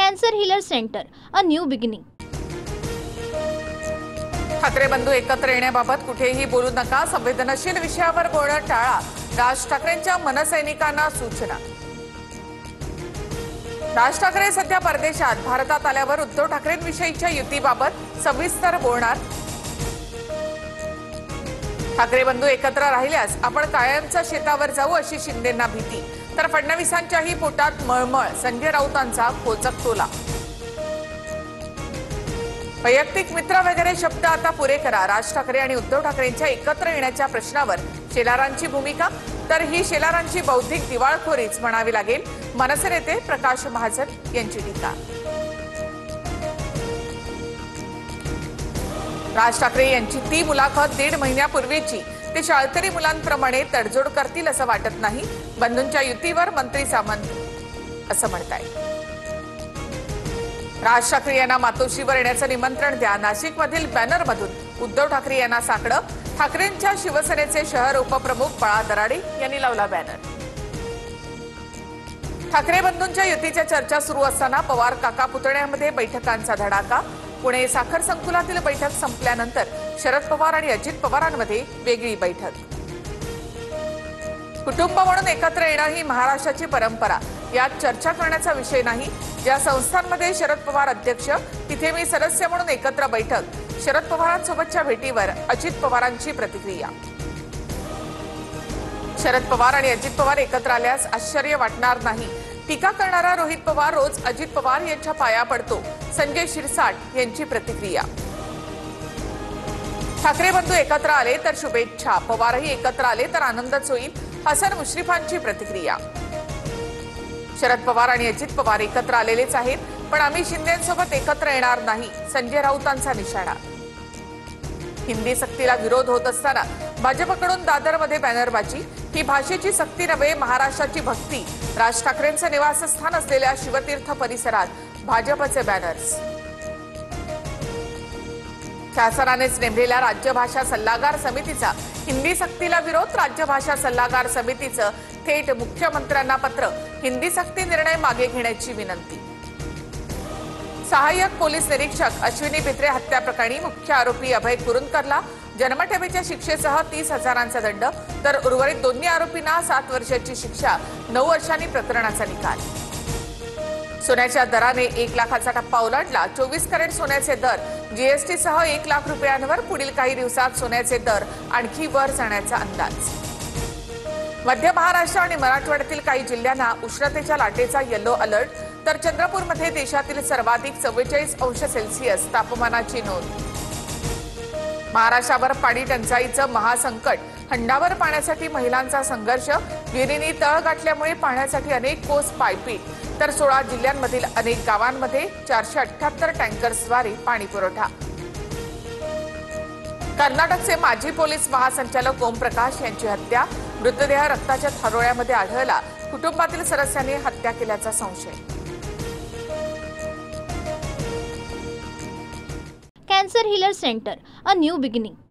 Cancer healer centre, a new beginning. Thackeray बंधू एकत्र येण्याबाबत कुठेही बोलू नका, संवेदनशील विषयावर बोलणं टाळा, राज ठाकरेंच्या मनसैनिकांना सूचना. राज ठाकरे सध्या परदेशात, भारतात आल्यावर उद्धव ठाकरेंविषयीच्या युतीबाबत सविस्तर बोलणार. ठाकरे बंधू एकत्र राहिल्यास आपण कायमच्या शेतावर जाऊ अशी शिंदेंना भीती, तर फडणवीसांच्याही पोटात मळमळ, संजय राऊतांचा खोचक टोला. वैयक्तिक मित्र वगैरे शब्द आता पुरे करा. राज ठाकरे आणि उद्धव ठाकरेंच्या एकत्र येण्याच्या प्रश्नावर शेलारांची भूमिका, तर ही शेलारांची बौद्धिक दिवाळखोरीच म्हणावी लागेल. मनसे नेते प्रकाश महाजन यांची टीका. राज ठाकरे यांची ती मुलाखत 1.5 महिन्यापूर्वीची, ते शाळकरी मुलांप्रमाणे तडजोड करतील असं वाटत नाही. बंधूंच्या युतीवर मंत्री सामंत असं म्हणतायत. राज ठाकरे यांना मातोश्रीवर येण्याचं निमंत्रण द्या. नाशिकमधील बॅनरमधून उद्धव ठाकरे यांना साकडं. ठाकरेंच्या शिवसेनेचे शहर उपप्रमुख बाळा दराडे यांनी लावला बॅनर. ठाकरे बंधूंच्या युतीच्या चर्चा सुरू असताना पवार काका पुतळ्यामध्ये बैठकांचा धडाका. पुणे साखर संकुलातील बैठक संपल्यानंतर शरद पवार आणि अजित पवारांमध्ये वेगळी बैठक. कुटुंब म्हणून एकत्र येणं ही महाराष्ट्राची परंपरा, यात चर्चा करण्याचा विषय नाही. ज्या संस्थांमध्ये शरद पवार अध्यक्ष, तिथे मी सदस्य म्हणून एकत्र बैठक. शरद पवारांसोबतच्या भेटीवर अजित पवारांची प्रतिक्रिया. शरद पवार आणि अजित पवार एकत्र आल्यास आश्चर्य वाटणार नाही. टीका करणारा रोहित पवार रोज अजित पवार यांच्या पाया पडतो. संजय शिरसाट यांची प्रतिक्रिया. ठाकरे बंधू एकत्र आले तर शुभेच्छा, पवारही एकत्र आले तर आनंदच होईल. हसन मुश्रीफांची प्रतिक्रिया. शरद पवार आणि अजित पवार एकत्र आलेलेच आहेत, पण आम्ही शिंदेसोबत एकत्र येणार नाही. संजय राऊतांचा निशाणा. हिंदी सक्तीला विरोध होत असताना भाजपकडून दादरमध्ये बॅनरबाजी. ही भाषेची सक्ती नव्हे, महाराष्ट्राची भक्ती. राज ठाकरेंचं निवासस्थान असलेल्या शिवतीर्थ परिसरात भाजपचे बॅनर्स. शासनानेच नेमलेल्या राज्य भाषा सल्लागार समितीचा हिंदी सक्तीला विरोध. राज्य भाषा सल्लागार समितीचं थेट मुख्यमंत्र्यांना पत्र. हिंदी सक्ती निर्णय मागे घेण्याची विनंती. सहाय्यक पोलीस निरीक्षक अश्विनी भित्रे हत्या प्रकरणी मुख्य आरोपी अभय कुरुंदकरला जन्मठेपेच्या शिक्षेसह 30,000चा दंड, तर उर्वरित दोन्ही आरोपींना 7 वर्षाची शिक्षा. 9 वर्षांनी प्रकरणाचा निकाल. सोन्याच्या दराने 1 लाखाचा टप्पा ओलांडला. 24 कॅरेट सोन्याचे दर जीएसटीसह 1 लाख रुपयांवर. पुढील काही दिवसात सोन्याचे दर आणखी वर जाण्याचा अंदाज. मध्य महाराष्ट्र आणि मराठवाड्यातील काही जिल्ह्यांना उष्णतेच्या लाटेचा येलो अलर्ट, तर चंद्रपूरमध्ये देशातील सर्वाधिक 44 अंश सेल्सिअस तापमानाची नोंद. महाराष्ट्रावर पाणी टंचाईचं महासंकट. हंडावर पाण्यासाठी महिलांचा संघर्ष. विहिरींनी तळ गाठल्यामुळे पाण्यासाठी अनेक कोस पायपीट, तर 16 जिल्ह्यांमधील अनेक गावांमध्ये 478 टँकर्सद्वारे पाणी पुरवठा. कर्नाटकचे माजी पोलीस महासंचालक ओमप्रकाश यांची हत्या. मृतदेह रक्ताच्या थारोळ्यामध्ये आढळला. कुटुंबातील सदस्यांनी हत्या केल्याचा संशय. Cancer healer centre, a new beginning.